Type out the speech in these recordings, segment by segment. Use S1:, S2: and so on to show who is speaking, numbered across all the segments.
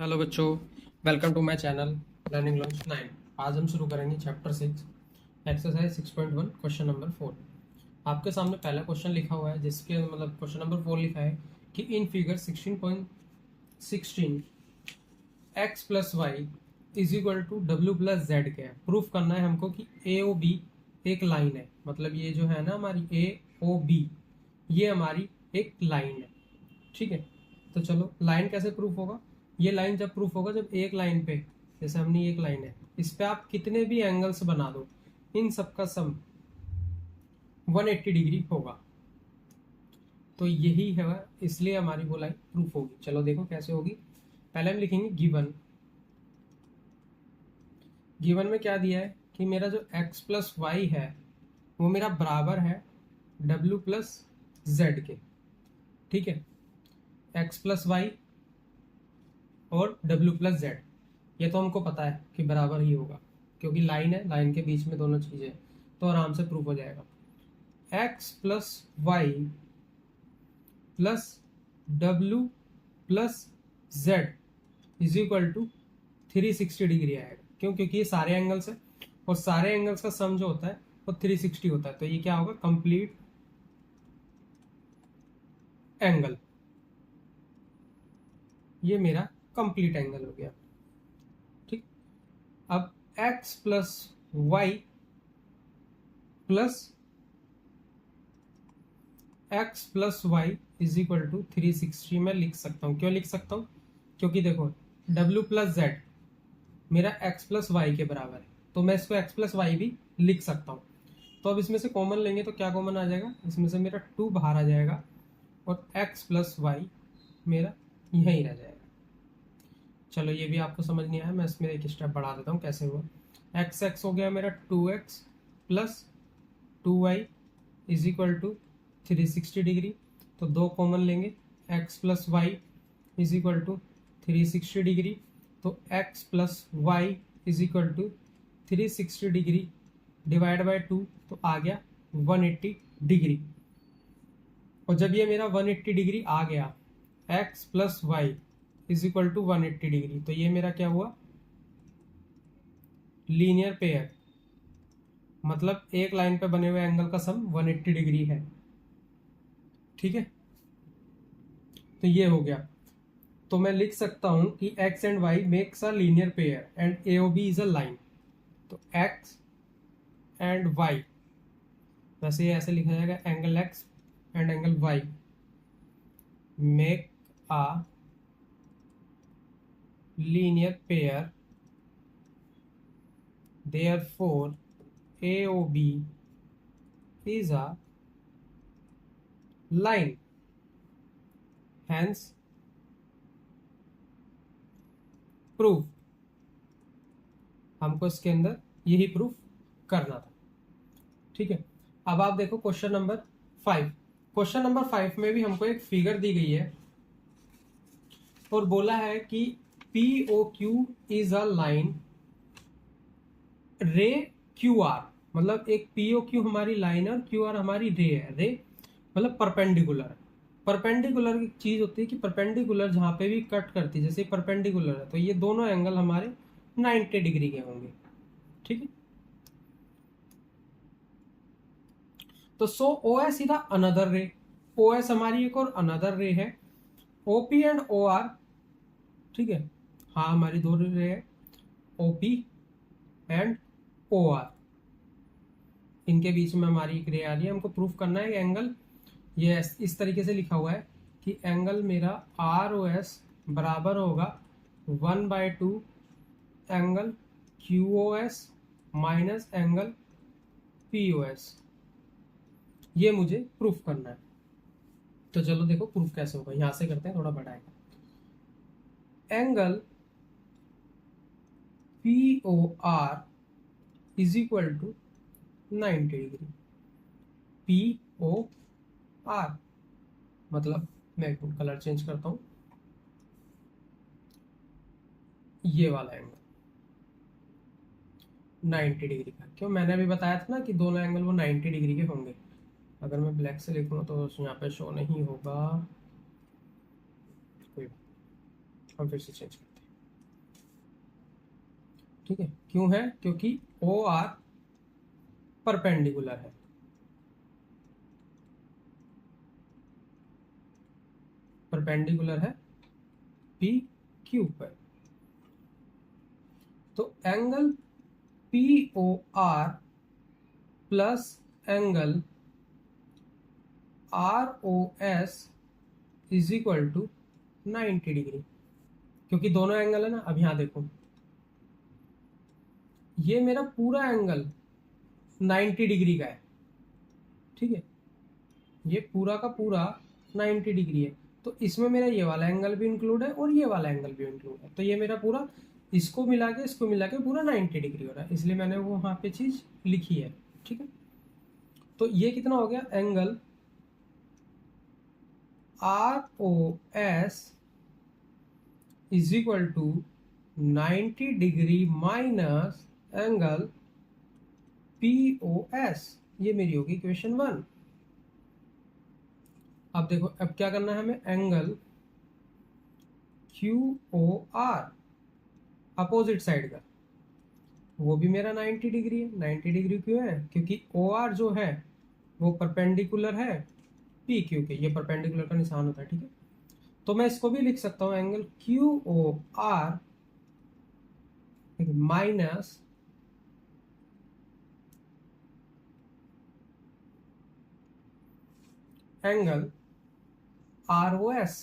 S1: Hello बच्चों, welcome to my channel learning launch 9। आज हम शुरू करेंगे चैप्टर 6 एक्सरसाइज 6.1 क्वेश्चन नंबर 4। आपके सामने पहला क्वेश्चन लिखा हुआ है जिसके क्वेश्चन नंबर 4 लिखा है कि in figure 16.16 x plus y is equal to डब्ल्यू प्लस जेड क्या है। प्रूफ करना है हमको कि ए ओ बी एक लाइन है, मतलब ये जो है ना हमारी ए ओ बी ये हमारी एक लाइन है। ठीक है, तो चलो लाइन कैसे प्रूफ होगा। ये लाइन जब प्रूफ होगा जब एक लाइन पे, जैसे हमने एक लाइन है इस पे आप कितने भी एंगल्स बना दो इन सबका सम 180 डिग्री होगा। तो यही है, इसलिए हमारी वो लाइन प्रूफ होगी। चलो देखो कैसे होगी। पहले हम लिखेंगे गिवन। गिवन में क्या दिया है कि मेरा जो x प्लस वाई है वो मेरा बराबर है w प्लस जेड के। ठीक है, x प्लस वाई और w प्लस जेड ये तो हमको पता है कि बराबर ही होगा, क्योंकि लाइन है, लाइन के बीच में दोनों चीजें, तो आराम से प्रूफ हो जाएगा। x plus y plus w plus z is equal to 360 degree आएगा। क्यों? क्योंकि ये सारे एंगल्स है और सारे एंगल्स का सम जो होता है वो 360 होता है। तो ये क्या होगा, कंप्लीट एंगल। ये मेरा कंप्लीट एंगल हो गया। ठीक, अब x plus y plus x plus y is equal to 360 में लिख सकता हूँ। क्यों लिख सकता हूँ? क्योंकि देखो w प्लस जेड मेरा x प्लस वाई के बराबर है, तो मैं इसको x प्लस वाई भी लिख सकता हूँ। तो अब इसमें से कॉमन लेंगे तो क्या कॉमन आ जाएगा, इसमें से मेरा 2 बाहर आ जाएगा और x प्लस वाई मेरा यहीं रह जाएगा। चलो ये भी आपको समझ नहीं आया, मैं इसमें एक स्टेप बढ़ा देता हूँ कैसे हुआ। x हो गया मेरा 2x plus 2y is equal to 360 degree. तो दो कॉमन लेंगे, x plus y is equal to 360 degree. तो x plus y is equal to 360 degree divide by 2, तो आ गया 180 डिग्री। और जब ये मेरा 180 डिग्री आ गया, x plus y is equal to 180 degree, तो ये मेरा क्या हुआ, लीनियर पेयर। मतलब एक लाइन पे बने हुए एंगल का सम 180 डिग्री है। ठीक है, तो ये हो गया। तो मैं लिख सकता हूं कि x and y makes a linear pair and AOB is a line. तो x एंड y, वैसे ये ऐसे लिखा जाएगा, angle x and angle y make a linear pair, therefore AOB is a line, hence proof. हमको इसके अंदर यही प्रूफ करना था। ठीक है, अब आप देखो क्वेश्चन नंबर 5। क्वेश्चन नंबर 5 में भी हमको एक फिगर दी गई है और बोला है कि POQ इज अ लाइन रे QR। मतलब एक POQ हमारी लाइन है और QR हमारी रे है। रे मतलब परपेंडिकुलर। परपेंडिकुलर की चीज होती है कि परपेंडिकुलर जहां पे भी कट करती है, जैसे परपेंडिकुलर है तो ये दोनों एंगल हमारे 90 डिग्री के होंगे। ठीक है, तो सो OS इज अनदर रे। OS हमारी एक और अनदर रे है। OP एंड OR, ठीक है, हाँ हमारी दो रे है, OP एंड OR। इनके बीच में हमारी एक रे आ रही है। हमको प्रूफ करना है एंगल, ये इस तरीके से लिखा हुआ है कि एंगल मेरा ROS बराबर होगा 1/2 angle QOS minus angle POS। ये मुझे प्रूफ करना है। तो चलो देखो प्रूफ कैसे होगा, यहां से करते हैं, थोड़ा बड़ा है। Angle POR is equal to 90 degree. POR मतलब मैं कलर चेंज करता हूं, ये वाला एंगल 90 डिग्री का। क्यों? मैंने अभी बताया था ना कि दोनों एंगल वो 90 डिग्री के होंगे। अगर मैं ब्लैक से लिखूँ तो यहाँ पे शो नहीं होगा, कोई बात, हम फिर से चेंज करते हैं। ठीक है, क्यों है? क्योंकि ओ आर परपेंडिकुलर है, परपेंडिकुलर है पी क्यू पर। तो angle P O R plus angle R O S is equal to 90 degree, क्योंकि दोनों एंगल है ना। अब यहां देखो, ये मेरा पूरा एंगल 90 डिग्री का है, ठीक है, ये पूरा का पूरा 90 डिग्री है। तो इसमें मेरा ये वाला एंगल भी इंक्लूड है और ये वाला एंगल भी इंक्लूड है, तो ये मेरा पूरा इसको मिला के पूरा 90 डिग्री हो रहा है, इसलिए मैंने वो वहां पे चीज लिखी है, ठीक है। तो ये कितना हो गया? Angle R O S is equal to 90 degree minus angle P O S. ये मेरी होगी इक्वेशन 1। अब देखो, अब क्या करना है हमें? Angle Q O R opposite side का, वो भी मेरा 90 डिग्री है। 90 डिग्री क्यों है? क्योंकि ओ आर जो है वो परपेंडिकुलर है पी क्यू के, ये परपेंडिकुलर का निशान होता है, ठीक है। तो मैं इसको भी लिख सकता हूं, angle Q O R minus angle R O S,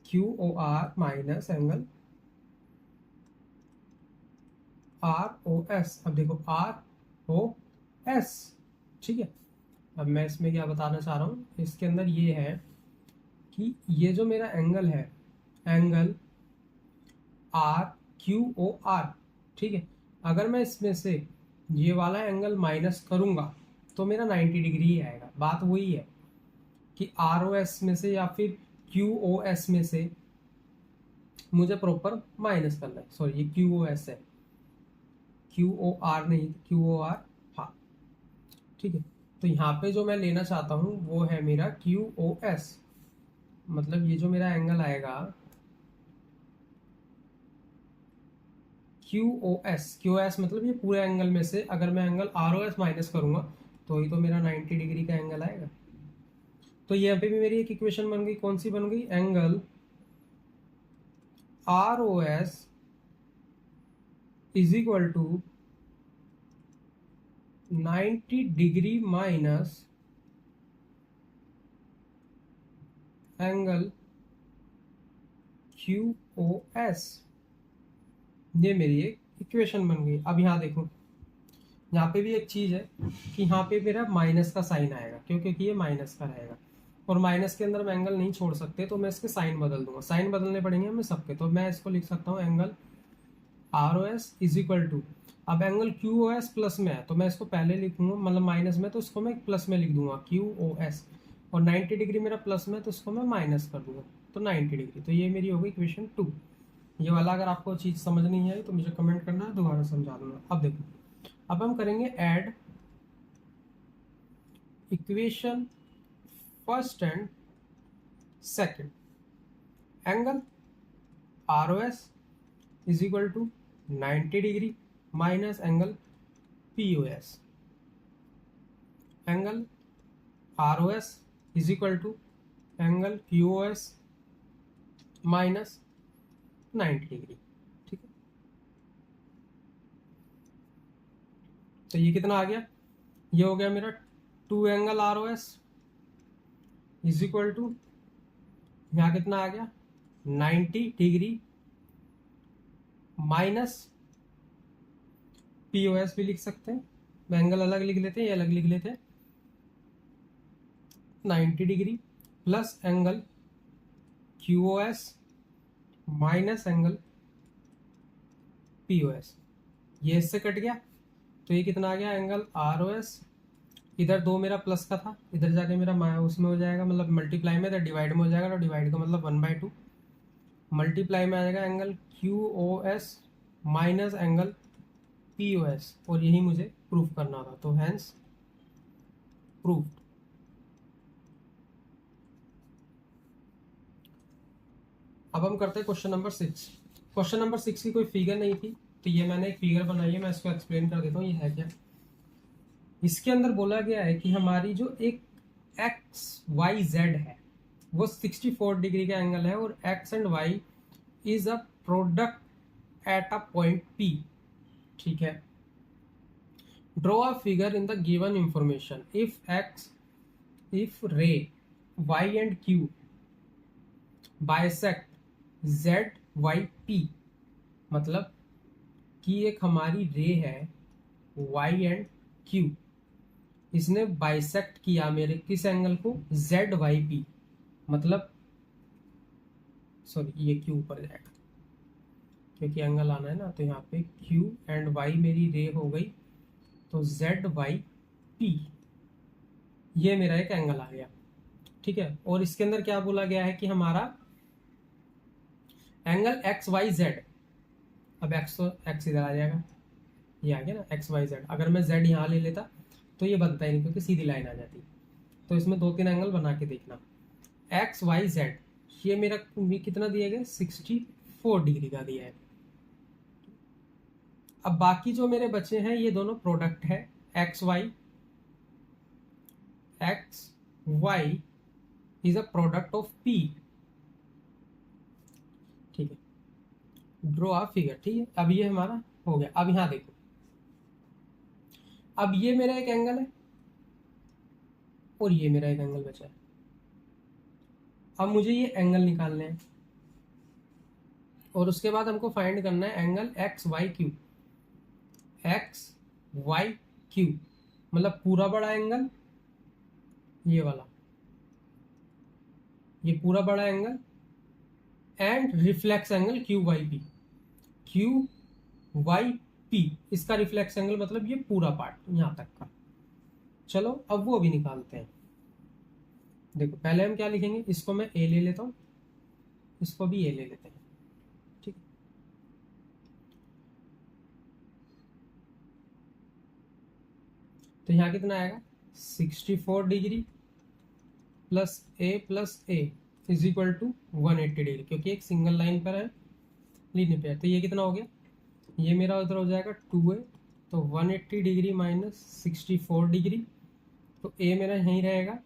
S1: Q O R minus angle R O S. अब देखो आर ओ एस, ठीक है। अब मैं इसमें क्या बताना चाह रहा हूं, इसके अंदर ये है कि ये जो मेरा एंगल है, angle R Q O R, ठीक है, अगर मैं इसमें से ये वाला एंगल माइनस करूंगा तो मेरा 90 डिग्री ही आएगा। बात वही है कि आर ओ एस में से या फिर क्यू ओ एस में से मुझे प्रॉपर माइनस करना है। सॉरी, ये क्यू ओ एस है, क्यू ओ आर नहीं, क्यू ओ आर, हाँ, ठीक है। तो यहाँ पे जो मैं लेना चाहता हूँ वो है मेरा क्यू ओ एस, मतलब ये जो मेरा एंगल आएगा Q O S, Q S मतलब ये पूरे एंगल में से अगर मैं angle R O S minus करूंगा तो ही तो मेरा 90 डिग्री का एंगल आएगा। तो यहाँ पे भी मेरी एक इक्वेशन बन गई, कौन सी बन गई? Angle R O S is equal to 90 degree minus angle Q O S. ये मेरी एक इक्वेशन बन गई। अब यहाँ देखो, यहाँ पे भी एक चीज है कि यहाँ पे मेरा माइनस का साइन आएगा, क्यों? क्योंकि ये माइनस का रहेगा और माइनस के अंदर हम एंगल नहीं छोड़ सकते, तो मैं इसके साइन बदल दूंगा। साइन बदलने पड़ेंगे हमें सबके, तो मैं इसको लिख सकता हूँ angle R O S is equal to, अब angle Q O S plus में है तो मैं इसको पहले लिखूंगा, मतलब माइनस में, तो इसको मैं प्लस में लिख दूंगा क्यू ओ एस, और 90 डिग्री मेरा प्लस में तो इसको मैं माइनस कर दूंगा, तो 90 डिग्री। तो ये मेरी होगी इक्वेशन 2। ये वाला अगर आपको चीज़ समझ नहीं आई तो मुझे कमेंट करना है, दोबारा समझा दूंगा। अब देखो, अब हम करेंगे add equation first and second. Angle R O S is equal to 90 degree minus angle P O S. Angle R O S is equal to angle Q O S minus 90 degree, ठीक है। तो ये कितना आ गया? ये हो गया मेरा 2 angle R O S is equal to, यहाँ कितना आ गया? 90 degree minus P O S भी लिख सकते हैं, एंगल अलग लिख लेते हैं, ये अलग लिख लेते हैं, 90 degree plus angle Q O S minus angle P O S. ये इससे कट गया तो ये कितना आ गया? एंगल आर ओ एस, इधर 2 मेरा प्लस का था, इधर जाके मेरा उसमें हो जाएगा, मतलब मल्टीप्लाई में, इधर डिवाइड में हो जाएगा, तो डिवाइड का मतलब 1/2, मल्टीप्लाई में आ जाएगा angle Q O S minus angle P O S, और यही मुझे प्रूफ करना था, तो हैंस प्रूफ। अब हम करते हैं क्वेश्चन नंबर 6। क्वेश्चन नंबर 6 की कोई फिगर नहीं थी, तो ये मैंने एक फिगर बनाई है, मैं इसको एक्सप्लेन कर देता हूँ ये है क्या। इसके अंदर बोला गया है कि हमारी जो एक एक्स वाई जेड है वो 64 डिग्री का एंगल है और X and Y is a product at a point P. ठीक है, draw a figure in the given information if ray Y and Q bisect Z Y P. मतलब कि एक हमारी रे है वाई एंड क्यू, इसने बाइसेक्ट किया मेरे किस एंगल को, जेड वाई पी। मतलब सॉरी ये क्यू ऊपर जाएगा क्योंकि एंगल आना है ना, तो यहाँ पे क्यू एंड वाई मेरी रे हो गई, तो जेड वाई पी ये मेरा एक एंगल आ गया। ठीक है, और इसके अंदर क्या बोला गया है कि हमारा एंगल एक्स वाई जेड, अब एक्स तो एक्स इधर आ जाएगा, ये आ गया ना एक्स वाई जेड। अगर मैं जेड यहाँ ले लेता तो ये बनता ही नहीं क्योंकि सीधी लाइन आ जाती। तो इसमें 2-3 एंगल बना के देखना। एक्स वाई जेड ये मेरा कितना दिया गया, 64 डिग्री का दिया है। अब बाकी जो मेरे बचे हैं ये दोनों प्रोडक्ट है, x y is a product of P. ठीक है, ड्रॉ अ फिगर। ठीक है, अब ये हमारा हो गया। अब यहां देखो, अब ये मेरा एक एंगल है और ये मेरा एक एंगल बचा है। अब मुझे ये एंगल निकालने हैं और उसके बाद हमको फाइंड करना है angle x y Q. X y Q मतलब पूरा बड़ा एंगल, ये वाला, ये पूरा बड़ा angle and reflex angle Q Y P. Q Y P इसका रिफ्लेक्स एंगल मतलब ये पूरा पार्ट यहां तक का। चलो अब वो भी निकालते हैं। देखो पहले हम क्या लिखेंगे, इसको मैं ए ले लेता हूं, इसको भी ए ले लेते हैं। ठीक, तो यहां कितना आएगा, 64 degree plus a is equal to 180 degree, क्योंकि एक सिंगल लाइन पर है लीनियर पेयर। तो ये कितना हो गया, ये मेरा उधर हो जाएगा 2a, तो 180 डिग्री माइनस 64 डिग्री, तो ए मेरा यहीं रहेगा।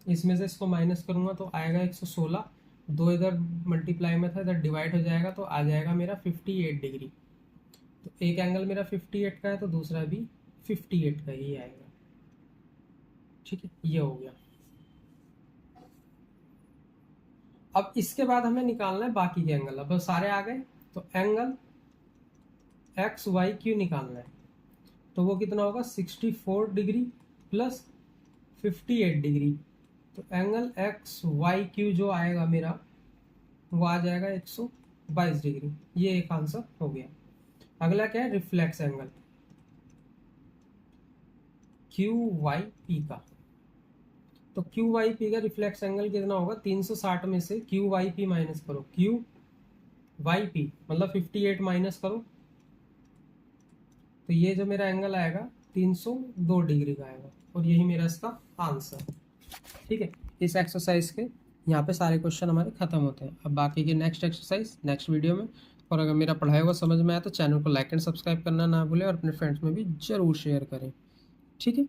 S1: इसमें से इसको माइनस करूंगा तो आएगा 116, 2 इधर मल्टीप्लाई में था, इधर डिवाइड हो जाएगा तो आ जाएगा मेरा 58 डिग्री। तो एक एंगल मेरा 58 का है तो दूसरा भी 58 का ही आएगा। ठीक है, ये हो गया। अब इसके बाद हमें निकालना है बाकी के एंगल। अब सारे आ गए, तो एंगल एक्स वाई क्यू निकालना है, तो वो कितना होगा, 64 डिग्री प्लस 58 डिग्री। तो एंगल एक्स वाई क्यू जो आएगा मेरा वो आ जाएगा 122 डिग्री। ये एक आंसर हो गया। अगला क्या है, reflex angle Q Y P का। तो क्यू वाई पी का रिफ्लेक्स एंगल कितना होगा, 360 में से क्यू वाई पी माइनस करो, क्यू वाई पी मतलब 58 माइनस करो, तो ये जो मेरा एंगल आएगा 302 डिग्री का आएगा, और यही मेरा इसका आंसर। ठीक है, इस एक्सरसाइज के यहाँ पे सारे क्वेश्चन हमारे खत्म होते हैं। अब बाकी के नेक्स्ट एक्सरसाइज नेक्स्ट वीडियो में। और अगर मेरा पढ़ाया हुआ समझ में आया तो चैनल को लाइक एंड सब्सक्राइब करना ना भूलें और अपने फ्रेंड्स में भी जरूर शेयर करें। ठीक है।